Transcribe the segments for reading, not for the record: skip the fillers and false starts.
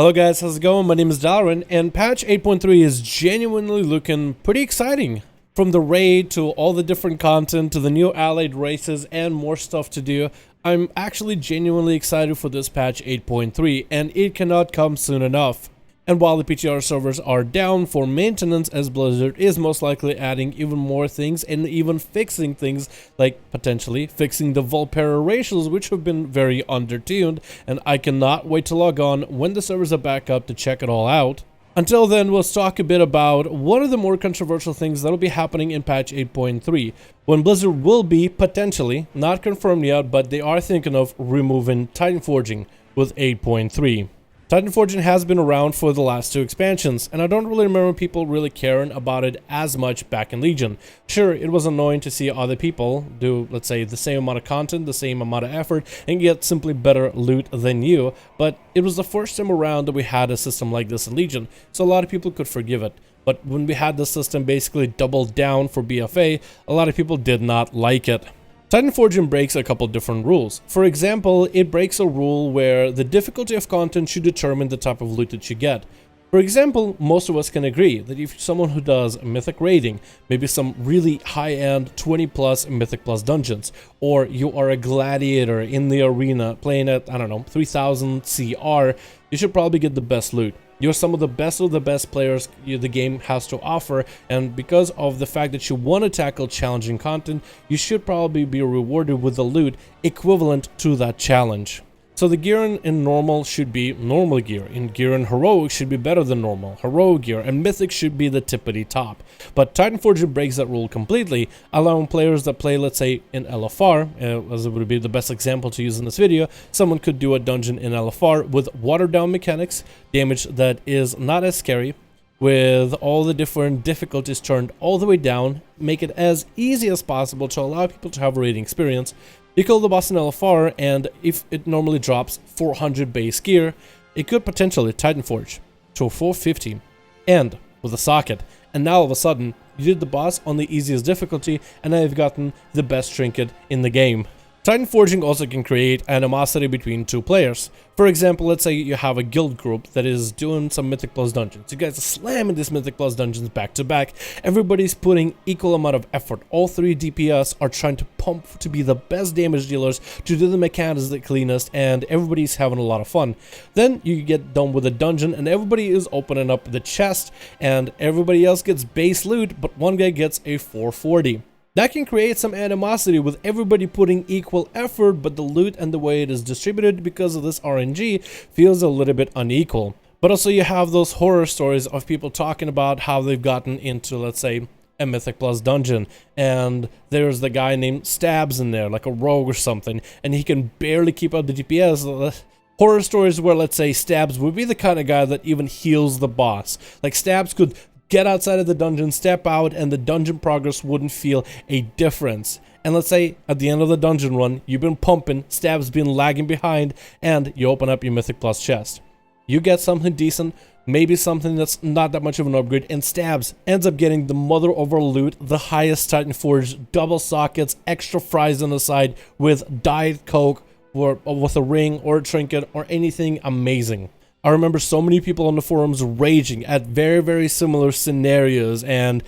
Hello guys, how's it going? My name is Dalaran, and patch 8.3 is genuinely looking pretty exciting. From the raid to all the different content to the new allied races and more stuff to do, I'm actually genuinely excited for this patch 8.3, and it cannot come soon enough. And while the PTR servers are down for maintenance, as Blizzard is most likely adding even more things and even fixing things, like potentially fixing the Volpera ratios, which have been very undertuned, and I cannot wait to log on when the servers are back up to check it all out. Until then, we'll talk a bit about one of the more controversial things that will be happening in patch 8.3, when Blizzard will be potentially, not confirmed yet, but they are thinking of removing Titanforging with 8.3. Titanforging has been around for the last two expansions, and I don't really remember people really caring about it as much back in Legion. Sure, it was annoying to see other people do, let's say, the same amount of content, the same amount of effort, and get simply better loot than you, but it was the first time around that we had a system like this in Legion, so a lot of people could forgive it. But when we had the system basically doubled down for BFA, a lot of people did not like it. Titanforging breaks a couple different rules. For example, it breaks a rule where the difficulty of content should determine the type of loot that you get. For example, most of us can agree that if you're someone who does mythic raiding, maybe some really high-end 20+ mythic plus dungeons, or you are a gladiator in the arena playing at, I don't know, 3000 CR, you should probably get the best loot. You're some of the best players the game has to offer, and because of the fact that you want to tackle challenging content, you should probably be rewarded with the loot equivalent to that challenge. So the gear in normal should be normal gear, and gear in heroic should be better than normal heroic gear, and mythic should be the tippity top. But Titanforging breaks that rule completely, allowing players that play, let's say, in LFR, as it would be the best example to use in this video, someone could do a dungeon in LFR with watered down mechanics, damage that is not as scary, with all the different difficulties turned all the way down, make it as easy as possible to allow people to have a raiding experience. You kill the boss in LFR, and if it normally drops 400 base gear, it could potentially Titanforge to a 450 and with a socket, and now all of a sudden you did the boss on the easiest difficulty, and now you've gotten the best trinket in the game. Titanforging also can create animosity between two players. For example, let's say you have a guild group that is doing some Mythic Plus dungeons. You guys are slamming these Mythic Plus dungeons back to back. Everybody's putting equal amount of effort. All three DPS are trying to pump to be the best damage dealers, to do the mechanics the cleanest, and everybody's having a lot of fun. Then you get done with a dungeon and everybody is opening up the chest, and everybody else gets base loot, but one guy gets a 440. That can create some animosity with everybody putting equal effort, but the loot and the way it is distributed because of this RNG feels a little bit unequal. But also you have those horror stories of people talking about how they've gotten into, let's say, a Mythic Plus dungeon, and there's the guy named Stabs in there, like a rogue or something, and he can barely keep up the DPS. Horror stories where, let's say, Stabs would be the kind of guy that even heals the boss. Like, Stabs could get outside of the dungeon, step out, and the dungeon progress wouldn't feel a difference. And let's say at the end of the dungeon run, you've been pumping, Stab's been lagging behind, and you open up your Mythic Plus chest. You get something decent, maybe something that's not that much of an upgrade, and Stabs ends up getting the mother of our loot, the highest Titanforge, double sockets, extra fries on the side with Diet Coke, or with a ring or a trinket or anything amazing. I remember so many people on the forums raging at very similar scenarios, and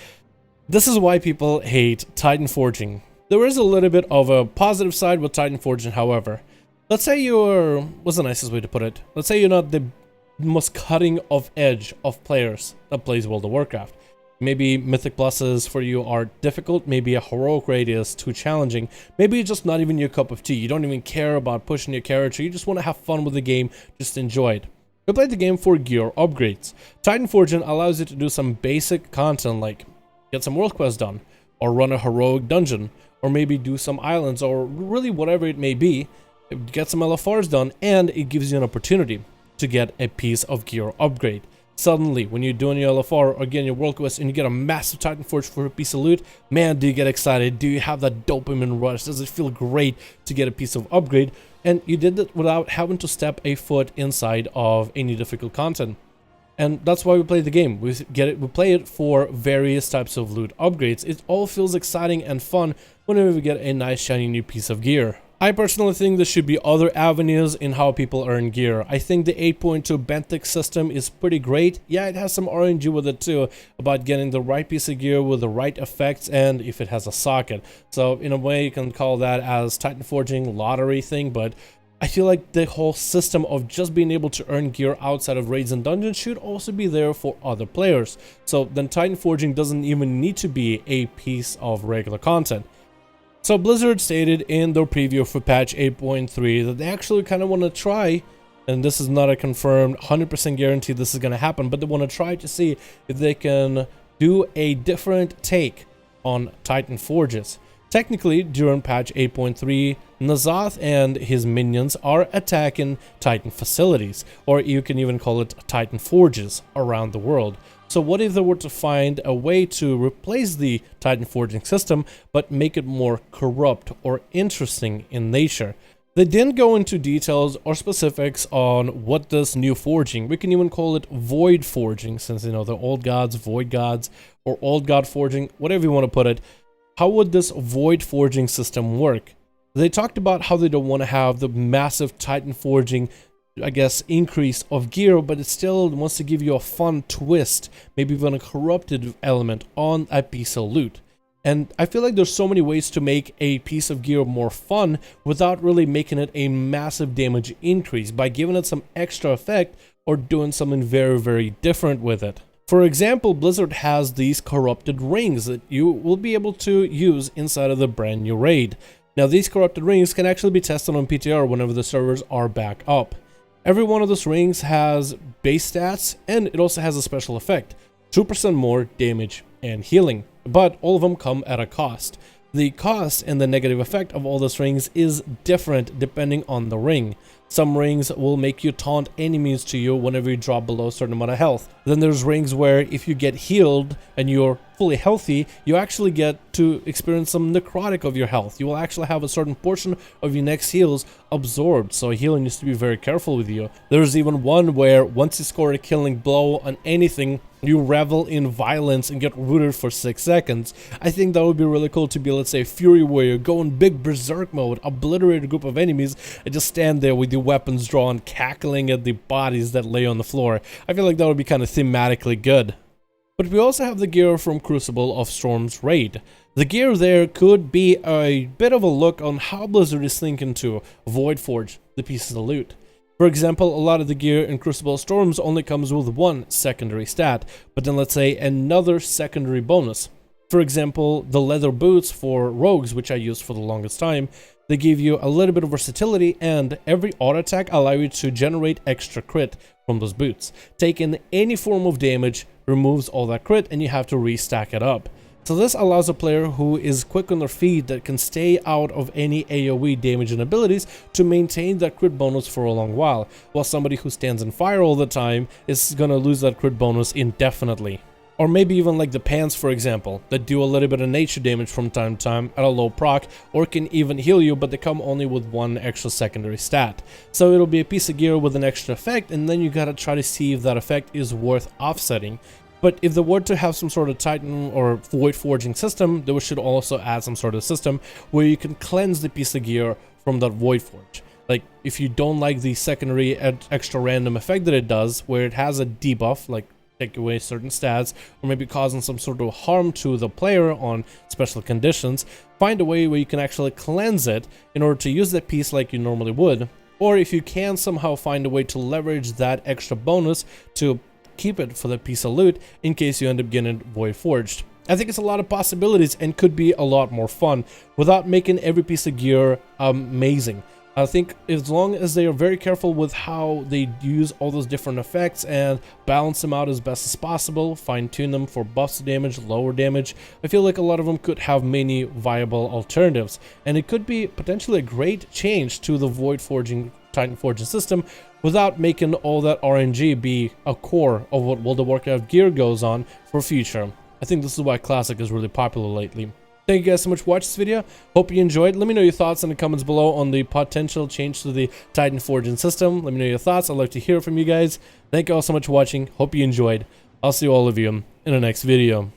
this is why people hate Titanforging. There is a little bit of a positive side with Titanforging, however. Let's say you're, what's the nicest way to put it? Let's say you're not the most cutting of edge of players that plays World of Warcraft. Maybe Mythic Pluses for you are difficult, maybe a heroic raid is too challenging, maybe it's just not even your cup of tea, you don't even care about pushing your character, you just want to have fun with the game, just enjoy it. We played the game for gear upgrades. Titanforging allows you to do some basic content like get some world quests done, or run a heroic dungeon, or maybe do some islands, or really whatever it may be, get some LFRs done, and it gives you an opportunity to get a piece of gear upgrade. Suddenly, when you're doing your LFR or getting your world quest and you get a massive Titanforge for a piece of loot, man, do you get excited? Do you have that dopamine rush? Does it feel great to get a piece of upgrade? And you did it without having to step a foot inside of any difficult content. And that's why we play the game. We play it for various types of loot upgrades. It all feels exciting and fun whenever we get a nice shiny new piece of gear. I personally think there should be other avenues in how people earn gear. I think the 8.2 Benthic system is pretty great. Yeah, it has some RNG with it too, about getting the right piece of gear with the right effects and if it has a socket. So in a way you can call that as Titanforging lottery thing, but I feel like the whole system of just being able to earn gear outside of raids and dungeons should also be there for other players. So then Titanforging doesn't even need to be a piece of regular content. So Blizzard stated in their preview for patch 8.3 that they actually kind of want to try, and this is not a confirmed 100% guarantee this is going to happen, but they want to try to see if they can do a different take on Titan Forges. Technically, during patch 8.3, N'Zoth and his minions are attacking Titan facilities, or you can even call it Titan Forges around the world. So what if they were to find a way to replace the Titan forging system, but make it more corrupt or interesting in nature? They didn't go into details or specifics on what this new forging, we can even call it void forging, since you know the old gods, void gods, or old god forging, whatever you want to put it. How would this void forging system work? They talked about how they don't want to have the massive Titan forging, I guess, increase of gear, but it still wants to give you a fun twist, maybe even a corrupted element on a piece of loot. And I feel like there's so many ways to make a piece of gear more fun without really making it a massive damage increase by giving it some extra effect or doing something very, very different with it. For example, Blizzard has these corrupted rings that you will be able to use inside of the brand new raid. Now these corrupted rings can actually be tested on PTR whenever the servers are back up. Every one of those rings has base stats, and it also has a special effect, 2% more damage and healing, but all of them come at a cost. The cost and the negative effect of all those rings is different depending on the ring. Some rings will make you taunt enemies to you whenever you drop below a certain amount of health. Then there's rings where if you get healed and you're fully healthy, you actually get to experience some necrotic of your health. You will actually have a certain portion of your next heals absorbed, so healing needs to be very careful with you. There's even one where once you score a killing blow on anything, you revel in violence and get rooted for 6 seconds. I think that would be really cool to be, let's say, Fury Warrior, go in big berserk mode, obliterate a group of enemies, and just stand there with your weapons drawn, cackling at the bodies that lay on the floor. I feel like that would be kind of thematically good. But we also have the gear from Crucible of Storm's raid. The gear there could be a bit of a look on how Blizzard is thinking to void forge the pieces of loot. For example, a lot of the gear in Crucible of Storms only comes with one secondary stat, but then let's say another secondary bonus. For example, the leather boots for rogues, which I used for the longest time, they give you a little bit of versatility, and every auto attack allow you to generate extra crit from those boots. Taking any form of damage removes all that crit, and you have to restack it up. So this allows a player who is quick on their feet that can stay out of any AoE damage and abilities to maintain that crit bonus for a long while somebody who stands in fire all the time is gonna lose that crit bonus indefinitely. Or maybe even like the pants, for example, that do a little bit of nature damage from time to time at a low proc, or can even heal you, but they come only with one extra secondary stat. So it'll be a piece of gear with an extra effect, and then you gotta try to see if that effect is worth offsetting. But if they were to have some sort of Titan or Void Forging system, they should also add some sort of system where you can cleanse the piece of gear from that Void Forge. Like, if you don't like the secondary extra random effect that it does, where it has a debuff, like take away certain stats, or maybe causing some sort of harm to the player on special conditions, find a way where you can actually cleanse it in order to use that piece like you normally would. Or if you can somehow find a way to leverage that extra bonus to keep it for the piece of loot in case you end up getting Void Forged. I think it's a lot of possibilities and could be a lot more fun without making every piece of gear amazing. I think as long as they are very careful with how they use all those different effects and balance them out as best as possible, fine-tune them for buffs damage, lower damage, I feel like a lot of them could have many viable alternatives, and it could be potentially a great change to the Void Forging Titan Forging system without making all that RNG be a core of what World of Warcraft gear goes on for future. I think this is why Classic is really popular lately. Thank you guys so much for watching this video. Hope you enjoyed. Let me know your thoughts in the comments below on the potential change to the Titan Forging system. Let me know your thoughts. I'd like to hear from you guys. Thank you all so much for watching. Hope you enjoyed. I'll see all of you in the next video.